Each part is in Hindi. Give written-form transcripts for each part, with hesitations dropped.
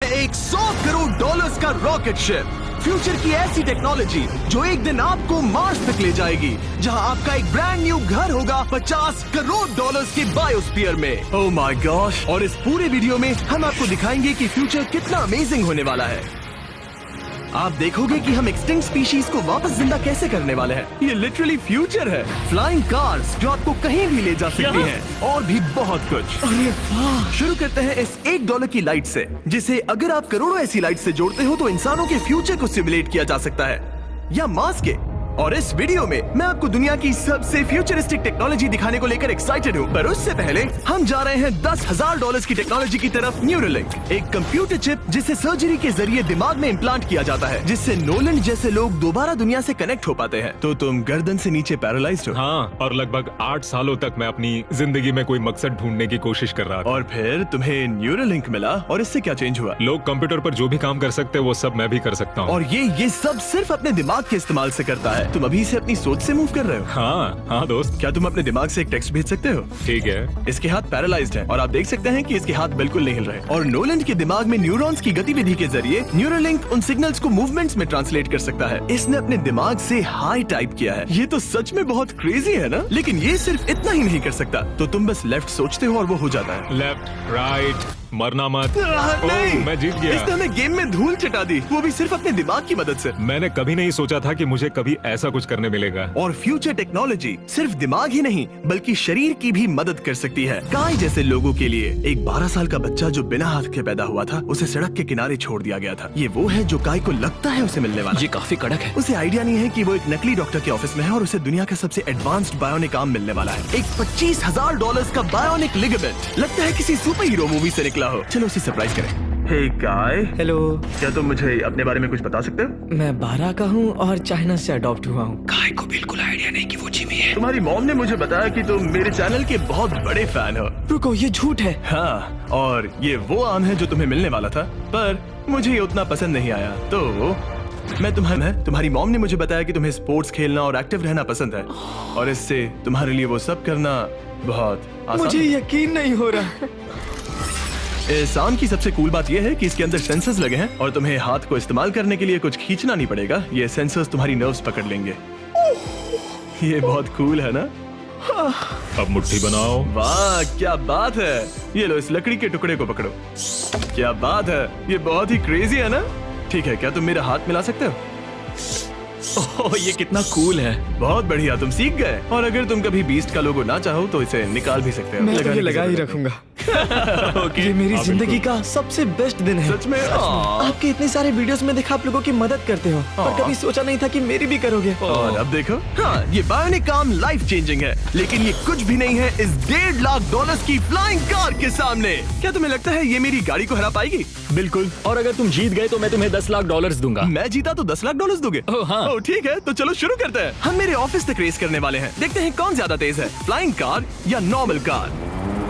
एक $100 करोड़ का रॉकेट शिप, फ्यूचर की ऐसी टेक्नोलॉजी जो एक दिन आपको मार्स तक ले जाएगी, जहां आपका एक ब्रांड न्यू घर होगा $50 करोड़ के बायोस्फीयर में। Oh my gosh! और इस पूरे वीडियो में हम आपको दिखाएंगे कि फ्यूचर कितना अमेजिंग होने वाला है। आप देखोगे कि हम एक्सटिंक्ट स्पीशीज को वापस जिंदा कैसे करने वाले हैं। ये लिटरली फ्यूचर है। फ्लाइंग कार्स जो आपको कहीं भी ले जा सकती हैं, और भी बहुत कुछ। अरे वाह! शुरू करते हैं इस $1 की लाइट से, जिसे अगर आप करोड़ों ऐसी लाइट से जोड़ते हो तो इंसानों के फ्यूचर को सिमुलेट किया जा सकता है, या मार्स के। और इस वीडियो में मैं आपको दुनिया की सबसे फ्यूचरिस्टिक टेक्नोलॉजी दिखाने को लेकर एक्साइटेड हूँ। पर उससे पहले हम जा रहे हैं $10,000 की टेक्नोलॉजी की तरफ। न्यूरोलिंक, एक कंप्यूटर चिप जिसे सर्जरी के जरिए दिमाग में इम्प्लांट किया जाता है, जिससे नोलन जैसे लोग दोबारा दुनिया से कनेक्ट हो पाते हैं। तो तुम गर्दन से नीचे पैरालाइज्ड हो। हाँ, और लगभग 8 सालों तक मैं अपनी जिंदगी में कोई मकसद ढूंढने की कोशिश कर रहा था। और फिर तुम्हें न्यूरोलिंक मिला, और इससे क्या चेंज हुआ? लोग कंप्यूटर पर जो भी काम कर सकते हैं वो सब मैं भी कर सकता हूँ। और ये सब सिर्फ अपने दिमाग के इस्तेमाल से करता है। तुम अभी से अपनी सोच से मूव कर रहे हो। हाँ दोस्त। क्या तुम अपने दिमाग से एक टेक्स्ट भेज सकते हो? ठीक है। इसके हाथ पैरालाइज्ड हैं, और आप देख सकते हैं कि इसके हाथ बिल्कुल नहीं हिल रहे। और नोलन के दिमाग में न्यूरॉन्स की गतिविधि के जरिए न्यूरोलिंक उन सिग्नल्स को मूवमेंट्स में ट्रांसलेट कर सकता है। इसने अपने दिमाग से हाई टाइप किया है। ये तो सच में बहुत क्रेजी है ना? लेकिन ये सिर्फ इतना ही नहीं कर सकता। तो तुम बस लेफ्ट सोचते हो और वो हो जाता है। लेफ्ट, राइट, मरना मत। नहीं, मैं जीत गया। इसने हमें गेम में धूल चटा दी, वो भी सिर्फ अपने दिमाग की मदद से। मैंने कभी नहीं सोचा था कि मुझे कभी ऐसा कुछ करने मिलेगा। और फ्यूचर टेक्नोलॉजी सिर्फ दिमाग ही नहीं बल्कि शरीर की भी मदद कर सकती है। काय जैसे लोगों के लिए एक 12 साल का बच्चा जो बिना हाथ के पैदा हुआ था, उसे सड़क के किनारे छोड़ दिया गया था। ये वो है जो काय को लगता है उसे मिलने वाला। ये काफी कड़क है। उसे आइडिया नहीं है कि वो एक नकली डॉक्टर के ऑफिस में है और उसे दुनिया का सबसे एडवांस्ड बायोनिक आर्म मिलने वाला है। एक $25,000 का बायोनिक लिगामेंट। लगता है किसी सुपर हीरो मूवी से निकला हो। चलो उसे सरप्राइज करें। हे काय। हेलो। क्या तुम मुझे अपने बारे में कुछ बता सकते हो? मैं 12 का हूँ और चाइना से अडॉप्ट हुआ हूँ। काय को बिल्कुल आइडिया नहीं कि वो जिमी है। तुम्हारी मॉम ने मुझे बताया कि तुम मेरे चैनल के बहुत बड़े फैन हो। रुको, ये झूठ है। हाँ, और ये वो आम है जो तुम्हें मिलने वाला था, पर मुझे ये उतना पसंद नहीं आया। तो तुम्हारी मॉम ने मुझे बताया कि तुम्हें स्पोर्ट्स खेलना और एक्टिव रहना पसंद है, और इससे तुम्हारे लिए वो सब करना बहुत आसान। मुझे यकीन नहीं हो रहा। इस आम की सबसे कूल बात यह है कि इसके अंदर सेंसर्स लगे हैं, और तुम्हें हाथ को इस्तेमाल करने के लिए कुछ खींचना नहीं पड़ेगा। ये सेंसर्स तुम्हारी नर्व्स पकड़ लेंगे। ये बहुत कूल है ना? अब मुट्ठी बनाओ। वाह, क्या बात है। ये लो, इस लकड़ी के टुकड़े को पकड़ो। क्या बात है, ये बहुत ही क्रेजी है ना? ठीक है, क्या तुम मेरा हाथ मिला सकते हो? ओह, ये कितना कूल है। बहुत बढ़िया, तुम सीख गए। और अगर तुम कभी बीस्ट का लोगो ना चाहो तो इसे निकाल भी सकते हो। मैं तो ये लगा ही रखूंगा। ये मेरी जिंदगी का सबसे बेस्ट दिन है। सच में? आपके इतने सारे वीडियोस में देखा आप लोगों की मदद करते हो, पर कभी सोचा नहीं था कि मेरी भी करोगे। और अब देखो, हाँ, ये बायोनिक आर्म लाइफ चेंजिंग है, लेकिन ये कुछ भी नहीं है इस $1.5 की फ्लाइंग कार के सामने। क्या तुम्हें लगता है ये मेरी गाड़ी को हरा पाएगी? बिल्कुल। और अगर तुम जीत गए तो मैं तुम्हें $10 लाख दूंगा। मैं जीता तो $10 लाख दोगे? हाँ। ठीक है, तो चलो शुरू करते हैं। हम मेरे ऑफिस तक रेस करने वाले हैं। देखते हैं कौन ज्यादा तेज है, फ्लाइंग कार या नॉर्मल कार।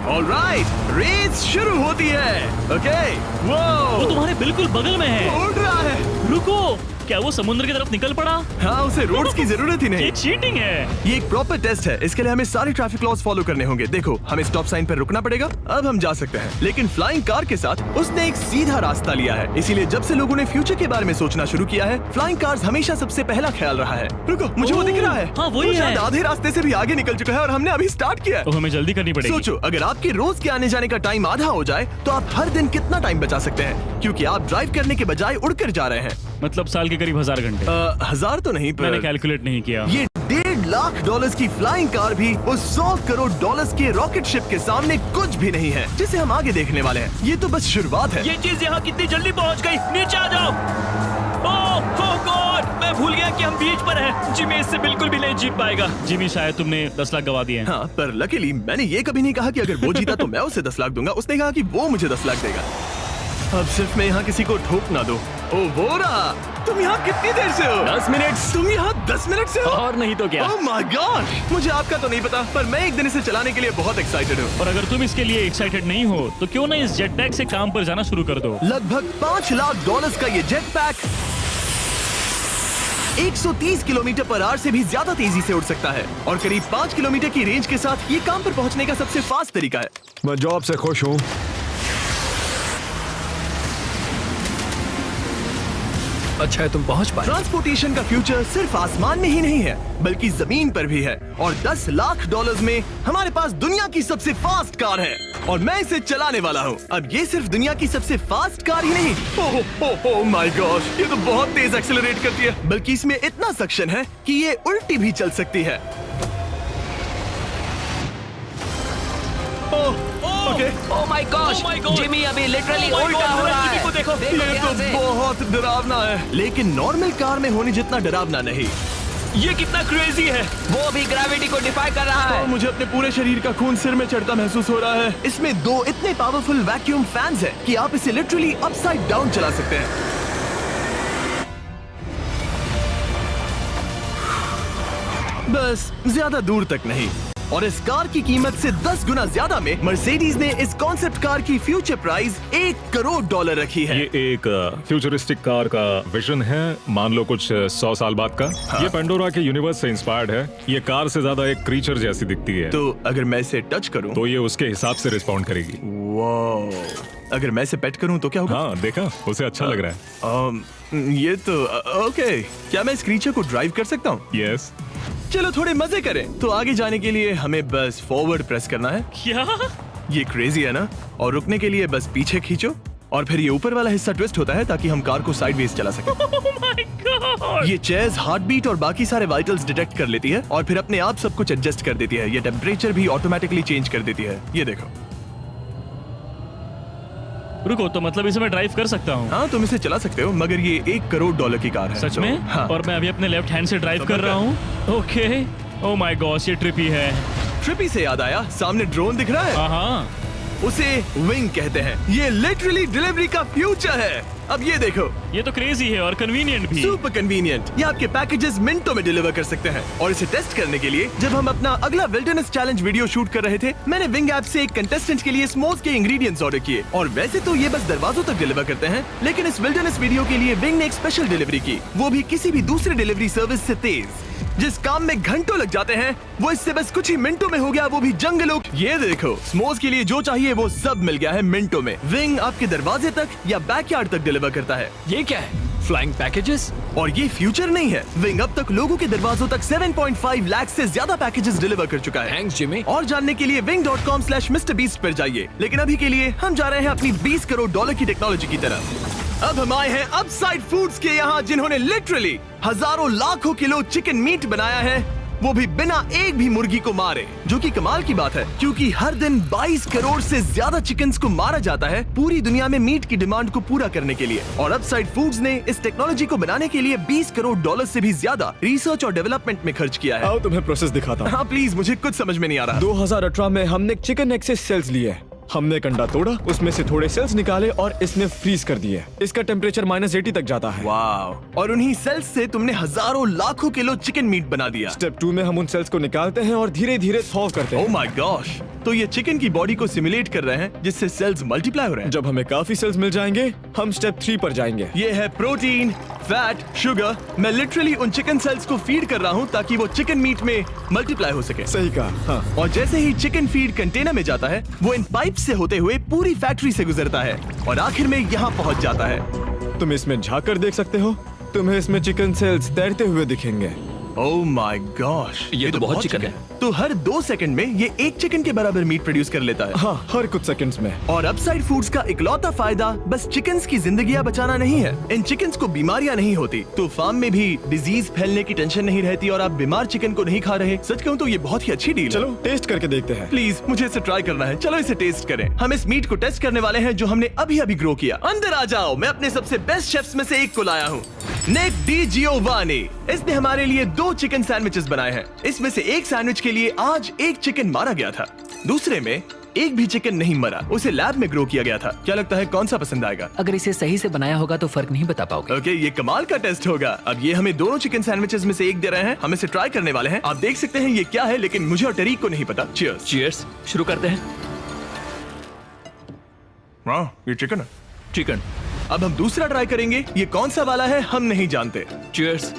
ऑलराइट, रेस शुरू होती है। ओके। वो तुम्हारे बिल्कुल बगल में है। उड़ रहा है। रुको, क्या वो समुद्र की तरफ निकल पड़ा? हाँ, उसे रोड्स की जरूरत ही नहीं। ये चीटिंग है। ये एक प्रॉपर टेस्ट है। इसके लिए हमें सारे ट्रैफिक लॉज फॉलो करने होंगे। देखो, हमें स्टॉप साइन पर रुकना पड़ेगा। अब हम जा सकते हैं, लेकिन फ्लाइंग कार के साथ उसने एक सीधा रास्ता लिया है। इसीलिए जब से लोगों ने फ्यूचर के बारे में सोचना शुरू किया है, फ्लाइंग कार्स हमेशा सबसे पहला ख्याल रहा है। रुको, मुझे वो दिख रहा है। हाँ, वही है। आधे रास्ते से भी आगे निकल चुका है और हमने अभी स्टार्ट किया है। तो हमें जल्दी करनी पड़ेगी। सोचो, अगर आपके रोज के आने जाने का टाइम आधा हो जाए तो आप हर दिन कितना टाइम बचा सकते हैं, क्योंकि आप ड्राइव करने के बजाय उड़कर जा रहे हैं। मतलब साल के करीब 1000 घंटे। 1000 तो नहीं, मैंने पर कैलकुलेट नहीं किया। ये $1.5 लाख की फ्लाइंग कार भी उस $100 करोड़ के रॉकेट शिप के सामने कुछ भी नहीं है, जिसे हम आगे देखने वाले हैं। ये तो बस शुरुआत है। ये चीज यहाँ कितनी जल्दी पहुँच गई। नीचे आ जाओ। ओह गॉड, मैं भूल गया कि हम बीच पर हैं। जिमी इससे बिल्कुल भी नहीं जीत पाएगा। जिमी, शायद तुमने 10 लाख गवा दिए हैं। हाँ, पर लकीली मैंने ये कभी नहीं कहा कि अगर वो जीता तो मैं उसे 10 लाख दूंगा। उसने कहा कि वो मुझे 10 लाख देगा। अब सिर्फ मैं यहाँ किसी को ठोक ना दो। ओ वो रहा। तुम यहाँ कितनी देर से हो? 10 मिनट। तुम यहाँ 10 मिनट से हो? और नहीं तो क्या। ओह माय गॉड, मुझे आपका तो नहीं पता, पर मैं एक दिन इसे चलाने के लिए बहुत एक्साइटेड हूँ। और अगर तुम इसके लिए एक्साइटेड नहीं हो तो क्यों ना इस जेट पैक से काम पर जाना शुरू कर दो। लगभग $5 लाख का ये jet pack 130 kilometre per hour से भी ज्यादा तेजी से उड़ सकता है, और करीब 5 किलोमीटर की रेंज के साथ ये काम पर पहुंचने का सबसे फास्ट तरीका है। मैं जॉब से खुश हूँ। अच्छा है तुम पहुंच पाए। ट्रांसपोर्टेशन का फ्यूचर सिर्फ आसमान में ही नहीं है बल्कि जमीन पर भी है और 10 लाख डॉलर्स में हमारे पास दुनिया की सबसे फास्ट कार है और मैं इसे चलाने वाला हूँ। अब ये सिर्फ दुनिया की सबसे फास्ट कार ही नहीं, ओह माय गॉश, ये तो बहुत तेज एक्सेलरेट करती है, बल्कि इसमें इतना सक्शन है कि ये उल्टी भी चल सकती है। Okay, oh my gosh, Jimmy अभी लिटरली उल्टा हो रहा है। को देखो। ये तो बहुत डरावना है, लेकिन नॉर्मल कार में होने जितना डरावना नहीं। ये कितना क्रेजी है। वो भी ग्रेविटी को डिफाई कर रहा और है। मुझे अपने पूरे शरीर का खून सिर में चढ़ता महसूस हो रहा है। इसमें 2 इतने पावरफुल वैक्यूम फैंस हैं कि आप इसे लिटरली अपसाइड डाउन चला सकते हैं। बस ज्यादा दूर तक नहीं। और इस कार की कीमत से 10 गुना ज्यादा में मर्सिडीज ने इस कॉन्सेप्ट कार की फ्यूचर प्राइस $1 करोड़ रखी है। ये एक फ्यूचरिस्टिक कार का विजन है, मान लो कुछ 100 साल बाद का। ये पेंडोरा के यूनिवर्स से इंस्पायर्ड है। ये कार से ज्यादा एक क्रीचर जैसी दिखती है, तो अगर मैं इसे टच करूं तो ये उसके हिसाब से रिस्पॉन्ड करेगी। वाह, अगर मैं इसे पेट करूं तो क्या होगा? हाँ देखा, उसे अच्छा लग रहा है। ये तो ओके। क्या मैं इस क्रीचर को ड्राइव कर सकता हूँ? यस। चलो थोड़े मजे करें। तो आगे जाने के लिए हमें बस फॉरवर्ड प्रेस करना है। क्या? ये क्रेजी है ना? और रुकने के लिए बस पीछे खींचो और फिर ये ऊपर वाला हिस्सा ट्विस्ट होता है ताकि हम कार को साइडवेज चला सकें। Oh my God! ये चेयर्स हार्ट बीट और बाकी सारे वाइटल्स डिटेक्ट कर लेती है और फिर अपने आप सब कुछ एडजस्ट कर देती है। ये टेम्परेचर भी ऑटोमेटिकली चेंज कर देती है। ये देखो। रुको, तो मतलब इसे मैं ड्राइव कर सकता हूँ? हाँ, तुम इसे चला सकते हो, मगर ये $1 करोड़ की कार है। सच तो, में? हाँ। और मैं अभी अपने लेफ्ट हैंड से ड्राइव कर रहा हूँ। ओके। ओह माय गॉश, ये ट्रिपी है। ट्रिपी से याद आया, सामने ड्रोन दिख रहा है? हाँ। उसे विंग कहते हैं। ये लिटरली डिलीवरी का फ्यूचर है। अब ये देखो, ये तो क्रेजी है और कन्वीनियंट भी। Super convenient. ये आपके पैकेजेस मिनटों में डिलीवर कर सकते हैं। और इसे टेस्ट करने के लिए जब हम अपना अगला विल्डरनेस चैलेंज वीडियो शूट कर रहे थे, मैंने विंग ऐप से एक कंटेस्टेंट के लिए स्मोक्स के इंग्रेडिएंट्स ऑर्डर किए। और वैसे तो ये बस दरवाजों तक डिलीवर करते हैं, लेकिन इस विल्डरनेस वीडियो के लिए विंग ने एक स्पेशल डिलीवरी की, वो भी किसी भी दूसरे डिलीवरी सर्विस से तेज। जिस काम में घंटों लग जाते हैं, वो इससे बस कुछ ही मिनटों में हो गया, वो भी जंगलों। ये देखो, स्मोक्स के लिए जो चाहिए वो सब मिल गया है मिनटों में। विंग आपके दरवाजे तक या बैकयार्ड तक डिलीवर करता है। ये क्या है? Flying packages? और ये फ्यूचर नहीं है। विंग अब तक लोगों के दरवाजों तक 7.5 लाख से ज्यादा पैकेजेस डिलीवर कर चुका है। Thanks Jimmy. और जानने के लिए wing.com/MrBeast पर जाइए। लेकिन अभी के लिए हम जा रहे हैं अपनी $20 करोड़ की टेक्नोलॉजी की तरफ। अब हम आए हैं अपसाइड फूड्स के यहाँ, जिन्होंने लिटरली हजारों लाखों किलो चिकन मीट बनाया है, वो भी बिना एक भी मुर्गी को मारे। जो कि कमाल की बात है, क्योंकि हर दिन 22 करोड़ से ज्यादा चिकन्स को मारा जाता है पूरी दुनिया में मीट की डिमांड को पूरा करने के लिए। और अपसाइड फूड्स ने इस टेक्नोलॉजी को बनाने के लिए $20 करोड़ से भी ज्यादा रिसर्च और डेवलपमेंट में खर्च किया है। आओ तुम्हें प्रोसेस दिखाता हूँ। हाँ प्लीज, मुझे कुछ समझ में नहीं आ रहा। 2018 में हमने चिकन नेक से सेल्स लिए। हमने एक अंडा तोड़ा, उसमें से थोड़े सेल्स निकाले और इसमें फ्रीज कर दिए। इसका टेम्परेचर -80 तक जाता है। वाव! और उन्हीं सेल्स से तुमने हजारों लाखों किलो चिकन मीट बना दिया। स्टेप 2 में हम उन सेल्स को निकालते हैं और धीरे धीरे थॉव करते हैं। Oh my gosh! तो ये चिकन की बॉडी को सिमुलेट कर रहे हैं, जिससे सेल्स मल्टीप्लाई हो रहे हैं। जब हमें काफी सेल्स मिल जाएंगे, हम स्टेप 3 पर जाएंगे। ये है प्रोटीन, फैट, शुगर। मैं लिटरली उन चिकन सेल्स को फीड कर रहा हूँ ताकि वो चिकन मीट में मल्टीप्लाई हो सके। सही कहा, हाँ। और जैसे ही चिकन फीड कंटेनर में जाता है, वो इन पाइप से होते हुए पूरी फैक्ट्री से गुजरता है और आखिर में यहाँ पहुँच जाता है। तुम इसमें झाँक कर देख सकते हो। तुम्हें इसमें चिकन सेल्स तैरते हुए दिखेंगे। ओह माय गॉश, ये तो बहुत चिकन है। तो हर 2 सेकंड में ये 1 चिकन के बराबर मीट प्रोड्यूस कर लेता है। हाँ, हर कुछ सेकंड्स में। और अपसाइड फूड्स का इकलौता फायदा बस चिकन्स की जिंदगियां बचाना नहीं है। इन चिकन्स को बीमारियां नहीं होती, तो फार्म में भी डिजीज फैलने की टेंशन नहीं रहती और आप बीमार चिकन को नहीं खा रहे। सच कहूँ तो ये बहुत ही अच्छी डील है। चलो टेस्ट करके देखते हैं। प्लीज, मुझे इसे ट्राई करना है। चलो इसे टेस्ट करें। हम इस मीट को टेस्ट करने वाले हैं जो हमने अभी अभी ग्रो किया। अंदर आ जाओ, मैं अपने सबसे बेस्ट शेफ्स में से एक को लाया हूँ, निक डी जियोवानी। इसने हमारे लिए 2 चिकन सैंडविचेस बनाए हैं। इसमें से एक सैंडविच के लिए आज एक चिकन मारा गया था, दूसरे में एक भी चिकन नहीं मरा, उसे लैब में ग्रो किया गया था। क्या लगता है कौन सा पसंद आएगा? अगर इसे सही से बनाया होगा तो फर्क नहीं बता पाओगे। ओके, ये कमाल का टेस्ट होगा। अब ये हमें दोनों चिकन सैंडविचेस में से एक दे रहे हैं, हम इसे ट्राई करने वाले हैं। आप देख सकते हैं ये क्या है, लेकिन मुझे और टरीक को नहीं पता। चीयर्स। चीयर्स। शुरू करते हैं। हाँ, ये चिकन है। चिकन। अब हम दूसरा ट्राई करेंगे। ये कौन सा वाला है हम नहीं जानते। चीयर्स।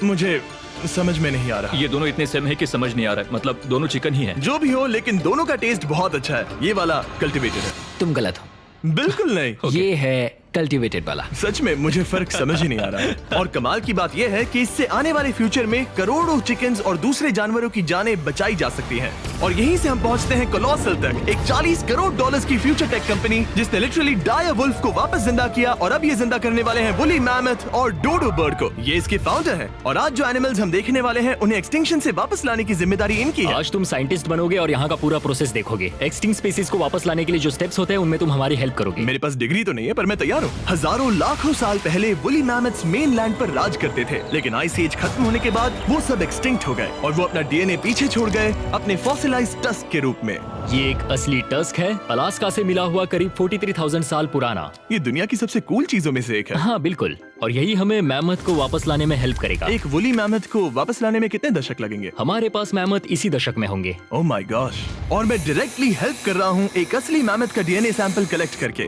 मुझे समझ में नहीं आ रहा। ये दोनों इतने सेम है कि समझ नहीं आ रहा है, मतलब दोनों चिकन ही है। जो भी हो, लेकिन दोनों का टेस्ट बहुत अच्छा है। ये वाला कल्टीवेटेड है। तुम गलत हो। बिल्कुल नहीं। ये है कल्टीवेटेड वाला। सच में मुझे फर्क समझ ही नहीं आ रहा है। और कमाल की बात यह है कि इससे आने वाले फ्यूचर में करोड़ों चिकन्स और दूसरे जानवरों की जानें बचाई जा सकती हैं। और यहीं से हम पहुंचते हैं कोलोसल तक, एक $40 करोड़ की फ्यूचर टेक कंपनी जिसने लिटरली डायर वुल्फ को वापस जिंदा किया और अब ये जिंदा करने वाले हैं वुली मैमथ और डोडो बर्ड को। ये इसके फाउंडर हैं और आज जो एनिमल्स हम देखने वाले हैं उन्हें एक्सटिंक्शन से वापस लाने की जिम्मेदारी इनकी है। आज तुम साइंटिस्ट बनोगे और यहाँ का पूरा प्रोसेस देखोगे। एक्सटिंक्ट स्पीसीज को वापस लाने के लिए जो स्टेप्स होते हैं उनमें तुम हमारी हेल्प करोगे। मेरे पास डिग्री तो नहीं है पर मैं तैयार हूँ। हजारों लाखों साल पहले वुली मैमथ्स मेनलैंड पर राज करते थे, लेकिन आइस एज खत्म होने के बाद वो सब एक्सटिंक्ट हो गए और वो अपना डीएनए पीछे छोड़ गए अपने फॉसिलाइज्ड टस्क के रूप में। ये एक असली टस्क है, अलास्का से मिला हुआ करीब 43,000 साल पुराना। ये दुनिया की सबसे कूल चीजों में से एक है। हाँ बिल्कुल, और यही हमें मैमथ को वापस लाने में हेल्प करेगा। एक वुली मैमथ को वापस लाने में कितने दशक लगेंगे? हमारे पास मैमथ इसी दशक में होंगे। Oh my gosh. और मैं डायरेक्टली हेल्प कर रहा हूँ एक असली मैमथ का डीएनए सैंपल कलेक्ट करके।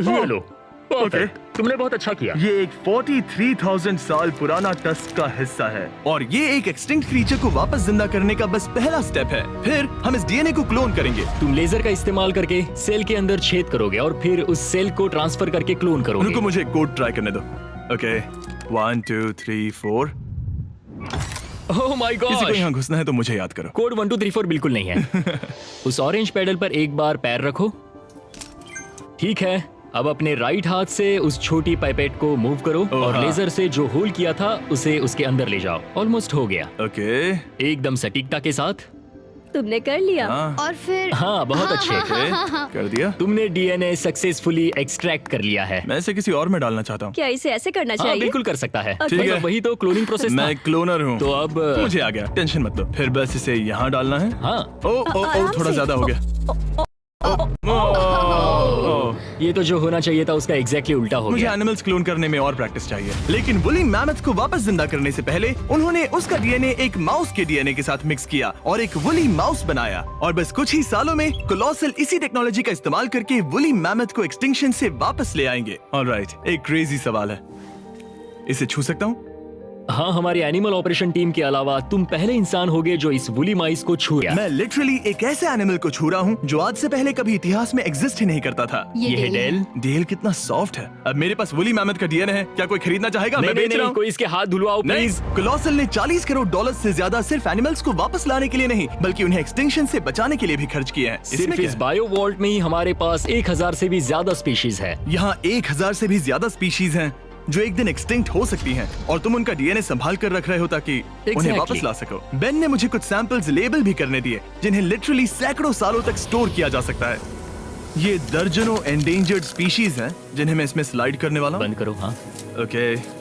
ये लो। ओके, तुमने बहुत अच्छा किया। ये एक 43,000 साल पुराना टस्क का हिस्सा है और ये एक एक्सटिंक्ट क्रीचर को वापस जिंदा करने का बस पहला स्टेप है। फिर हम इस डीएनए को क्लोन करेंगे। तुम लेजर का इस्तेमाल करके सेल के अंदर छेद करोगे और फिर उस सेल को ट्रांसफर करके क्लोन करोगे। रुको, मुझे कोड ट्राई करने दो। ओके, 1 2 3 4। ओह माय गॉड, किसी को यहाँ घुसना है तो मुझे याद करो। कोड 1 2 3 4 बिल्कुल नहीं है। उस ऑरेंज पेडल पर एक बार पैर रखो। ठीक है, अब अपने राइट हाथ से उस छोटी पाइपेट को मूव करो और हाँ। लेजर से जो होल किया था उसे उसके अंदर ले जाओ। ऑलमोस्ट हो गया। ओके, एकदम सटीकता के साथ। तुमने कर लिया। हाँ। और फिर हाँ, बहुत अच्छे। कर दिया। तुमने डीएनए सक्सेसफुली एक्सट्रैक्ट कर लिया है। मैं इसे किसी और में डालना चाहता हूँ। क्या इसे ऐसे करना हाँ, चाहिए? बिल्कुल कर सकता है। ठीक है। वही तो क्लोनिंग प्रोसेस मैं क्लोनर हूँ। तो अब मुझे आ गया, टेंशन मत लो। फिर बस इसे यहाँ डालना है। हाँ, आराम थोड़ा से। ज्यादा हो गया। ये तो जो होना चाहिए था उसका एग्जैक्टली उल्टा हो मुझे गया। एनिमल्स क्लोन करने में और प्रैक्टिस चाहिए। लेकिन वुली मैमथ को वापस जिंदा करने से पहले उन्होंने उसका डीएनए एक माउस के डीएनए के साथ मिक्स किया और एक वुली माउस बनाया। और बस कुछ ही सालों में कोलोसल इसी टेक्नोलॉजी का इस्तेमाल करके वुली मैमथ को एक्सटिंक्शन से वापस ले आएंगे। ऑलराइट, एक क्रेजी सवाल है, इसे छू सकता हूँ? हाँ, हमारी एनिमल ऑपरेशन टीम के अलावा तुम पहले इंसान होगे जो इस वुली माइस को छू गया। मैं लिटरली एक ऐसे एनिमल को छू रहा हूँ जो आज से पहले कभी इतिहास में एग्जिस्ट ही नहीं करता था। ये है डेल। डेल कितना सॉफ्ट है। अब मेरे पास वुली मैमथ का डीएनए है, क्या कोई खरीदना चाहेगा? मैं बेच रहा हूँ। कोई इसके हाथ धुलवाओ नहीं, प्लीज। कोलोसल ने $40 करोड़ से ज्यादा सिर्फ एनिमल्स को वापस लाने के लिए नहीं बल्कि उन्हें एक्सटिंक्शन से बचाने के लिए भी खर्च किए हैं। सिर्फ इस बायो वॉल्ट में ही हमारे पास 1000 से भी ज्यादा स्पीशीज है। यहाँ 1000 से भी ज्यादा स्पीशीज हैं जो एक दिन एक्सटिंक्ट हो सकती हैं और तुम उनका डीएनए संभाल कर रख रहे हो ताकि उन्हें वापस ला सको। बेन ने मुझे कुछ सैंपल्स लेबल भी करने दिए जिन्हें लिटरली सैकड़ों सालों तक स्टोर किया जा सकता है। ये दर्जनों एंडेंजर्ड स्पीशीज हैं जिन्हें मैं इसमें स्लाइड करने वाला हूँ। बंद करो। हाँ, ओके,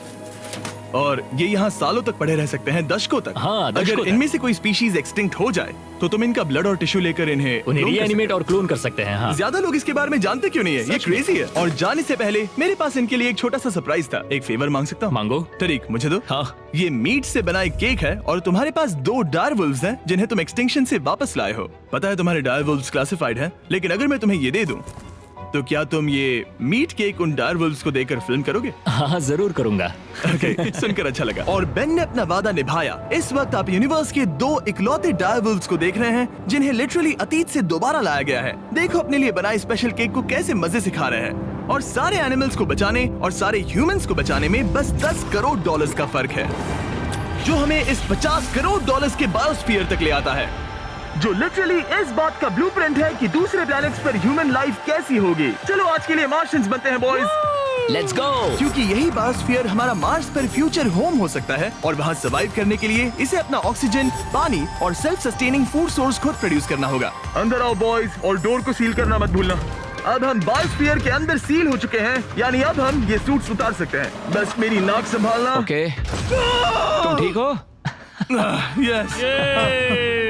और ये यहाँ सालों तक पड़े रह सकते हैं, दशकों तक। हाँ, दशकों अगर तक। इनमें से कोई स्पीशीज एक्सटिंक्ट हो जाए तो तुम इनका ब्लड और टिश्यू लेकर उन्हें clone कर रीएनिमेट और क्लोन कर सकते हैं। हाँ, ज्यादा लोग इसके बारे में जानते क्यों नहीं है? ये क्रेजी है। और जाने से पहले मेरे पास इनके लिए एक छोटा सा सरप्राइज था। एक फेवर मांग सकता हूँ? मांगो। तरीक मुझे दो। हाँ। ये मीट से बना एक केक है और तुम्हारे पास 2 डायर वुल्व्स हैं जिन्हें तुम एक्सटिंक्शन से वापस लाए हो। पता है तुम्हारे डायर वुल्व्स क्लासिफाइड हैं, लेकिन अगर मैं तुम्हें ये दे दूं तो क्या तुम ये मीट केक उन डायर वुल्व्स को देकर फिल्म करोगे? हाँ, जरूर करूंगा। ओके, सुनकर अच्छा लगा। और बेन ने अपना वादा निभाया। इस वक्त आप यूनिवर्स के 2 इकलौते डायर वुल्व्स को देख रहे हैं जिन्हें लिटरली अतीत से दोबारा लाया गया है। देखो अपने लिए बनाए स्पेशल केक को कैसे मजे से खा रहे हैं। और सारे एनिमल्स को बचाने और सारे ह्यूमंस को बचाने में बस $10 करोड़ का फर्क है, जो हमें इस $50 करोड़ के बायोस्फीयर तक ले आता है, जो लिटरली इस बात का ब्लूप्रिंट है कि दूसरे प्लैनेट्स पर ह्यूमन लाइफ कैसी होगी। चलो आज के लिए मार्शियंस बनते हैं बॉयज। Let's go. क्योंकि यही बायोस्फीयर हमारा मार्स पर फ्यूचर होम हो सकता है और वहाँ सर्वाइव करने के लिए इसे अपना ऑक्सीजन, पानी और सेल्फ सस्टेनिंग फूड सोर्स खुद प्रोड्यूस करना होगा। अंदर आओ बॉयज और डोर को सील करना मत भूलना। अब हम बायोस्फीयर के अंदर सील हो चुके हैं, यानी अब हम ये सूट्स उतार सकते हैं। बस मेरी नाक संभालना। ओके, तुम ठीक हो? यस।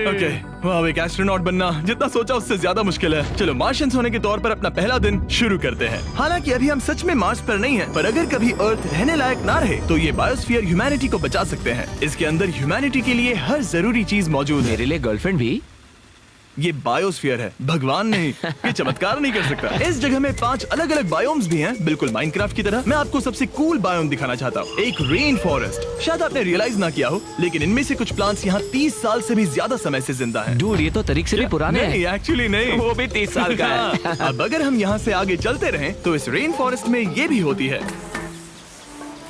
ओके, वाह, एक एस्ट्रोनॉट बनना जितना सोचा उससे ज्यादा मुश्किल है। चलो मार्शियंस होने के तौर पर अपना पहला दिन शुरू करते हैं। हालांकि अभी हम सच में मार्स पर नहीं हैं, पर अगर कभी अर्थ रहने लायक ना रहे तो ये बायोस्फीयर ह्यूमैनिटी को बचा सकते हैं। इसके अंदर ह्यूमैनिटी के लिए हर जरूरी चीज मौजूद है। मेरे लिए गर्लफ्रेंड भी? ये बायोस्फीयर है, भगवान नहीं, ये चमत्कार नहीं कर सकता। इस जगह में 5 अलग अलग बायोम्स भी हैं, बिल्कुल माइनक्राफ्ट की तरह। मैं आपको सबसे कूल बायोम दिखाना चाहता हूँ, एक रेन फॉरेस्ट। शायद आपने रियलाइज ना किया हो, लेकिन इनमें से कुछ प्लांट्स यहाँ 30 साल से भी ज्यादा समय से जिंदा हैं। डूड, ये तो तरीक से भी पुराने हैं। नहीं, एक्चुअली नहीं, वो भी 30 साल का है। अब अगर हम यहाँ से आगे चलते रहें, तो इस रेन फॉरेस्ट में ये भी होती है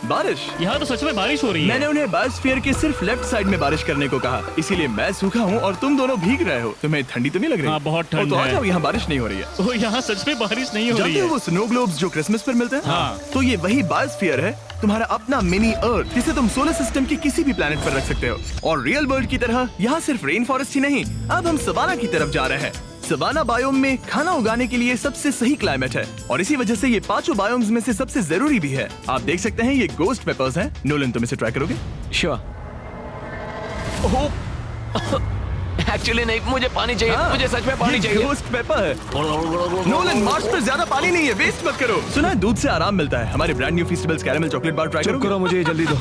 बारिश। यहाँ तो सच में बारिश हो रही है। मैंने उन्हें बायोस्फीयर के सिर्फ लेफ्ट साइड में बारिश करने को कहा, इसीलिए मैं सूखा हूँ और तुम दोनों भीग रहे हो। तुम्हें ठंडी तो नहीं लग रही? हाँ, बहुत ठंड तो आ है। जाओ, यहाँ बारिश नहीं हो रही है। ओ, यहाँ सच में बारिश नहीं हो रही जानते हो है। वो स्नो ग्लोब्स जो क्रिसमस पर मिलते हैं? हाँ। तो ये वही बायोस्फीयर है, तुम्हारा अपना मिनी अर्थ, जिसे तुम सोलर सिस्टम के किसी भी प्लेनेट पर रख सकते हो। और रियल वर्ल्ड की तरह यहाँ सिर्फ रेन फॉरेस्ट ही नहीं, अब हम सवाना की तरफ जा रहे हैं। सवाना बायोम में खाना उगाने के लिए सबसे सही क्लाइमेट है और इसी वजह से ये 5 बायोम्स में से सबसे जरूरी भी है। आप देख सकते हैं ये गोस्ट पेपर्स हैं। नोलन, तुम इसे ट्राई करोगे? श्योर। एक्चुअली नहीं, मुझे पानी चाहिए। हाँ, मुझे सच में पानी ये चाहिए। गोस्ट पेपर है। नोलन, मार्स पर ज्यादा पानी नहीं है, वेस्ट मत करो। सुना है दूध से आराम मिलता है। हमारे brand new festivals caramel chocolate bar try करो। मुझे जल्दी दो।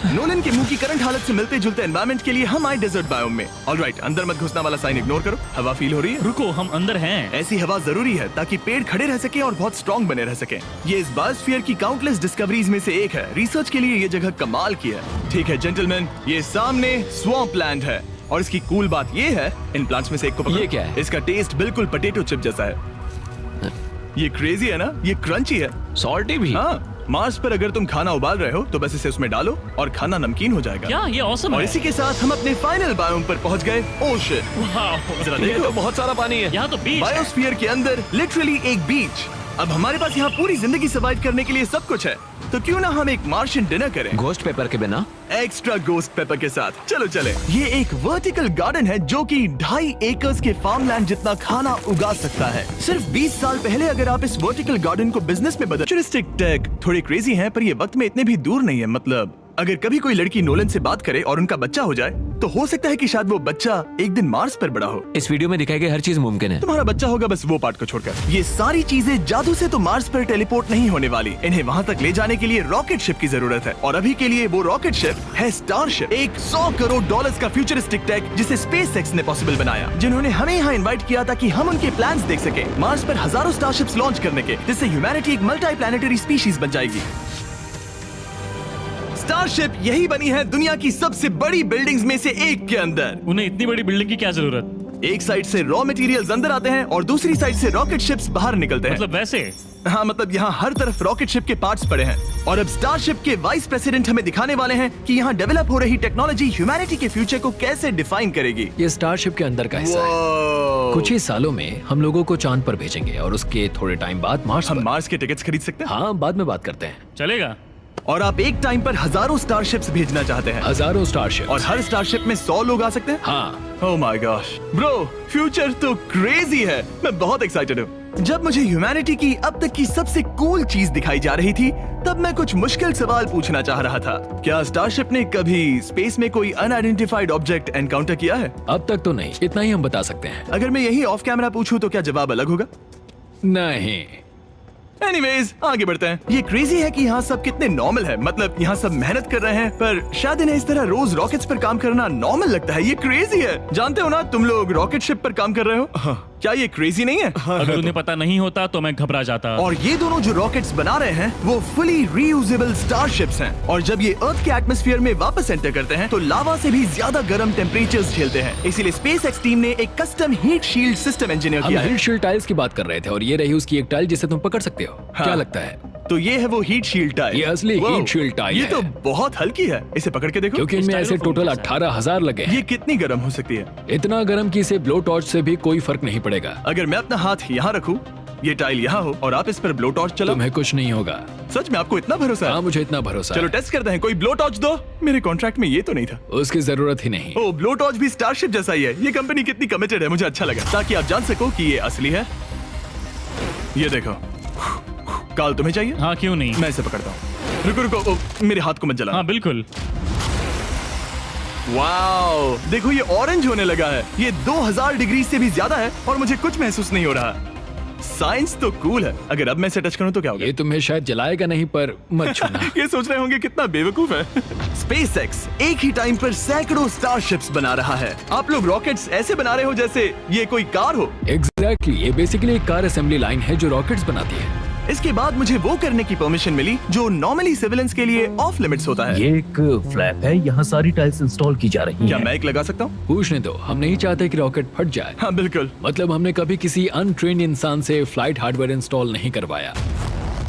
नोलन के मुंह की करंट हालत से मिलते जुलते एनवायरनमेंट के लिए हम आए डेजर्ट बायोम में। ऑलराइट, अंदर मत घुसना वाला साइन इग्नोर करो। हवा फील हो रही है? रुको, हम अंदर हैं। ऐसी हवा जरूरी है ताकि पेड़ खड़े रह सके और बहुत स्ट्रॉन्ग बने रह सके। ये इस बायोस्फीयर की काउंटलेस डिस्कवरीज में से एक है। रिसर्च के लिए ये जगह कमाल की है। ठीक है जेंटलमैन, ये सामने स्वैम्प लैंड है और इसकी कूल बात ये है, इन प्लांट्स में से एक को पकड़ो। ये क्या है? इसका टेस्ट बिल्कुल पोटैटो चिप जैसा है। ये क्रेजी है ना? ये क्रंची है। सॉल्टी भी। हाँ, मार्स पर अगर तुम खाना उबाल रहे हो तो बस इसे उसमें डालो और खाना नमकीन हो जाएगा। क्या ये ऑसम और है? इसी के साथ हम अपने फाइनल बायोम पर पहुंच गए, ओशन। वाह, जरा ये देखो, तो बहुत सारा पानी है। यहाँ तो बीच है। बायोस्फीयर के अंदर लिटरली एक बीच। अब हमारे पास यहाँ पूरी जिंदगी सर्वाइव करने के लिए सब कुछ है, तो क्यों ना हम एक मार्शियन डिनर करें गोस्ट पेपर के बिना। एक्स्ट्रा गोस्ट पेपर के साथ। चलो चले। ये एक वर्टिकल गार्डन है जो कि 2.5 एकर्स के फार्मलैंड जितना खाना उगा सकता है। सिर्फ 20 साल पहले अगर आप इस वर्टिकल गार्डन को बिजनेस में बदल। फ्यूचरिस्टिक टेक थोड़े क्रेजी हैं, पर ये वक्त में इतने भी दूर नहीं है। मतलब अगर कभी कोई लड़की नोलन से बात करे और उनका बच्चा हो जाए, तो हो सकता है कि शायद वो बच्चा एक दिन मार्स पर बड़ा हो। इस वीडियो में दिखाई गई हर चीज मुमकिन है। तुम्हारा बच्चा होगा, बस वो पार्ट को छोड़कर। ये सारी चीजें जादू से तो मार्स पर टेलीपोर्ट नहीं होने वाली। इन्हें वहाँ तक ले जाने के लिए रॉकेट शिप की जरूरत है और अभी के लिए वो रॉकेट शिप है स्टारशिप, एक $100 करोड़ का फ्यूचरिस्टिक टेक जिसे स्पेसएक्स ने पॉसिबल बनाया, जिन्होंने हमें यहाँ इन्वाइट किया ताकि हम उनके प्लान्स देख सके मार्स पर हजारों स्टारशिप्स लॉन्च करने के, जिससे ह्यूमैनिटी एक मल्टी प्लैनेटरी स्पीशीज बन जाएगी। स्टारशिप यही बनी है दुनिया की सबसे बड़ी बिल्डिंग्स में से एक के अंदर। उन्हें इतनी बड़ी बिल्डिंग की क्या जरूरत? एक साइड से रॉ मटेरियल्स अंदर आते हैं और दूसरी साइड से रॉकेट शिप्स बाहर निकलते हैं। मतलब वैसे? हाँ, मतलब यहाँ हर तरफ रॉकेट शिप के पार्ट्स पड़े हैं और अब स्टारशिप के वाइस प्रेसिडेंट हमें दिखाने वाले हैं कि यहाँ डेवलप हो रही टेक्नोलॉजी ह्यूमैनिटी के फ्यूचर को कैसे डिफाइन करेगी। ये स्टारशिप के अंदर का हिस्सा है। कुछ ही सालों में हम लोगों को चांद पर भेजेंगे और उसके थोड़े टाइम बाद मार्स हम पर। मार्स के टिकट्स खरीद सकते हैं। हाँ, बाद में बात करते हैं। चलेगा। और आप एक टाइम पर हजारों स्टारशिप्स भेजना चाहते हैं हजारों स्टारशिप और हर स्टारशिप में 100 लोग आ सकते हैं। हाँ। Oh my gosh bro, future तो क्रेजी है। मैं बहुत एक्साइटेड हूँ। जब मुझे ह्यूमैनिटी की अब तक की सबसे कूल चीज दिखाई जा रही थी, तब मैं कुछ मुश्किल सवाल पूछना चाह रहा था। क्या स्टारशिप ने कभी स्पेस में कोई अनआइडेंटिफाइड ऑब्जेक्ट एनकाउंटर किया है? अब तक तो नहीं, इतना ही हम बता सकते हैं। अगर मैं यही ऑफ कैमरा पूछूं तो क्या जवाब अलग होगा? नहीं। एनीवेज, आगे बढ़ते हैं। ये क्रेजी है कि यहाँ सब कितने नॉर्मल है। मतलब यहाँ सब मेहनत कर रहे हैं, पर शायद इन्हें इस तरह रोज रॉकेट्स पर काम करना नॉर्मल लगता है। ये क्रेजी है। जानते हो ना, तुम लोग रॉकेट शिप पर काम कर रहे हो। हाँ। क्या ये क्रेजी नहीं है? अगर उन्हें पता नहीं होता तो मैं घबरा जाता। और ये दोनों जो रॉकेट्स बना रहे हैं वो फुली रीयूजेबल स्टारशिप्स हैं और जब ये अर्थ के एटमॉस्फेयर में वापस एंटर करते हैं तो लावा से भी ज्यादा गर्म टेम्परेचर्स झेलते हैं। इसीलिए स्पेसएक्स टीम ने एक custom heat shield system engineer हम किया है। हीट शील्ड टाइल्स की बात कर रहे थे और ये रही उसकी एक टाइल जिसे तुम पकड़ सकते हो। हाँ। क्या लगता है? तो ये है वो हीट शील्ड टाइल। ये असली Wow, हीट शील्ड टाइल ये है। तो बहुत हल्की है। इसे पकड़ के देखो। क्योंकि इनमें ऐसे टोटल 18,000 लगे हैं। ये कितनी गर्म हो सकती है? इतना गर्म कि इसे ब्लो टॉर्च से भी कोई फर्क नहीं पड़ेगा। अगर मैं अपना हाथ यहाँ रखूं, ये टाइल यहाँ हो और आप इस पर ब्लो टॉर्च चलाओ, तुम्हें कुछ नहीं होगा। सच में आपको इतना भरोसा है? हाँ, मुझे इतना भरोसा चलो है। टेस्ट करते हैं। कोई ब्लो टॉर्च दो। मेरे कॉन्ट्रैक्ट में ये तो नहीं था। उसकी जरूरत ही नहीं। ओ, ब्लो टॉर्च भी स्टारशिप जैसा ही है। ये कंपनी कितनी कमिटेड है, मुझे अच्छा लगा, ताकि आप जान सको कि ये असली है। ये देखो। काल, तुम्हें चाहिए? हाँ, क्यों नहीं। मैं इसे पकड़ता हूँ। रुको रुको, ओ, मेरे हाथ को मत जला। हाँ बिल्कुल। वाओ, देखो ये ऑरेंज होने लगा है। ये 2000 डिग्री से भी ज्यादा है और मुझे कुछ महसूस नहीं हो रहा। साइंस तो कूल है। अगर अब मैं इसे टच करूं तो क्या होगा? ये तुम्हें शायद जलाएगा नहीं, पर मत छूना। ये सोच रहे होंगे कितना बेवकूफ है। SpaceX एक ही टाइम पर सैकड़ों स्टारशिप्स बना रहा है। आप लोग रॉकेट्स ऐसे बना रहे हो जैसे ये कोई कार हो। एग्जैक्टली, ये बेसिकली एक कार असेंबली लाइन है जो रॉकेट्स बनाती है। इसके बाद मुझे वो करने की परमिशन मिली जो नॉर्मली सिविलियंस के लिए ऑफ लिमिट्स होता है। ये एक फ्लैप है, यहाँ सारी टाइल्स इंस्टॉल की जा रही क्या हैं। मैं एक लगा सकता हूँ? पूछने दो, हम नहीं चाहते कि रॉकेट फट जाए। हाँ बिल्कुल। मतलब हमने कभी किसी अनट्रेन्ड इंसान से फ्लाइट हार्डवेयर इंस्टॉल नहीं करवाया।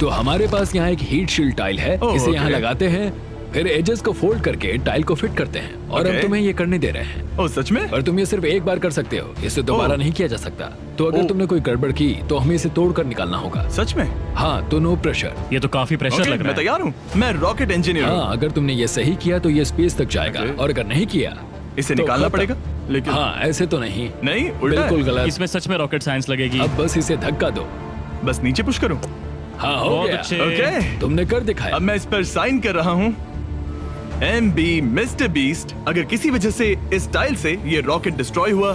तो हमारे पास यहाँ एक हीट शील्ड टाइल है, ओह, इसे यहाँ ओके। लगाते हैं, फिर एजेस को फोल्ड करके टाइल को फिट करते हैं और हम ओके। तुम्हें ये करने दे रहे हैं। ओ सच में? पर तुम ये सिर्फ एक बार कर सकते हो, इसे दोबारा ओह। नहीं किया जा सकता। तो अगर ओह। तुमने कोई गड़बड़ की तो हमें इसे तोड़ कर निकालना होगा। सच में? हाँ, तो नो प्रेशर। ये तो काफी प्रेशर ओके, लग रहा मैं है। तैयार हूँ। मैं रॉकेट इंजीनियर हूँ। हाँ, अगर तुमने ये सही किया तो ये स्पेस तक जाएगा, ओके। और अगर नहीं किया इसे तो निकालना खत्म। पड़ेगा? लेकिन हाँ, ऐसे तो नहीं। नहीं, उल्टा है। बिल्कुल गलत। इसमें सच में रॉकेट साइंस लगेगी। अब बस इसे धक्का दो। बस नीचे पुश करूँ? हाँ, हो बहुत गया। अच्छे। ओके। तुमने कर दिखाया। अब मैं इस पर साइन कर रहा हूँ। MB mister beast. अगर किसी वजह से इस टाइल से ये रॉकेट डिस्ट्रॉय हुआ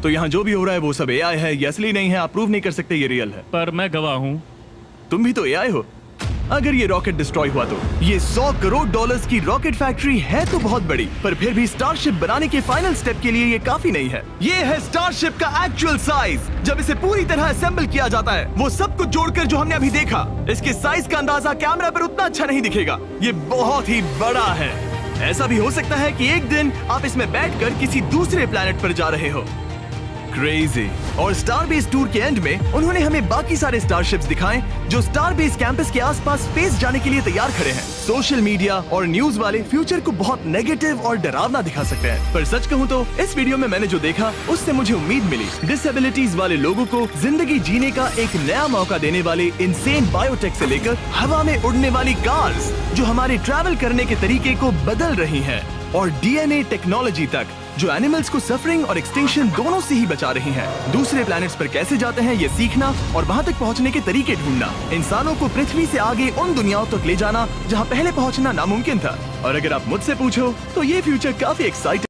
तो यहाँ जो भी हो रहा है वो सब AI है, ये असली नहीं है। आप प्रूव नहीं कर सकते ये रियल है। पर मैं गवाह हूँ। तुम भी तो AI हो। अगर ये रॉकेट डिस्ट्रॉय हुआ तो ये $100 करोड़ की रॉकेट फैक्ट्री है तो बहुत बड़ी, पर फिर भी स्टारशिप बनाने के फाइनल स्टेप के लिए ये काफी नहीं है। ये है स्टारशिप का एक्चुअल साइज। जब इसे पूरी तरह असेंबल किया जाता है, वो सब कुछ जोड़कर जो हमने अभी देखा, इसके साइज का अंदाजा कैमरा पर उतना अच्छा नहीं दिखेगा। ये बहुत ही बड़ा है। ऐसा भी हो सकता है कि एक दिन आप इसमें बैठकर किसी दूसरे प्लेनेट पर जा रहे हो। क्रेजी। और स्टारबेस टूर के एंड में उन्होंने हमें बाकी सारे स्टारशिप्स दिखाए जो स्टारबेस कैंपस के आसपास स्पेस जाने के लिए तैयार खड़े हैं। सोशल मीडिया और न्यूज वाले फ्यूचर को बहुत नेगेटिव और डरावना दिखा सकते हैं, पर सच कहूँ तो इस वीडियो में मैंने जो देखा उससे मुझे उम्मीद मिली। डिसेबिलिटीज वाले लोगों को जिंदगी जीने का एक नया मौका देने वाले इंसेन बायोटेक से लेकर हवा में उड़ने वाली कार्स जो हमारे ट्रैवल करने के तरीके को बदल रही हैं, और DNA टेक्नोलॉजी तक जो एनिमल्स को सफरिंग और एक्सटिंक्शन दोनों से ही बचा रही हैं। दूसरे प्लैनेट्स पर कैसे जाते हैं ये सीखना और वहां तक पहुंचने के तरीके ढूंढना, इंसानों को पृथ्वी से आगे उन दुनियाओं तक ले जाना जहां पहले पहुंचना नामुमकिन था। और अगर आप मुझसे पूछो तो ये फ्यूचर काफी एक्साइटिंग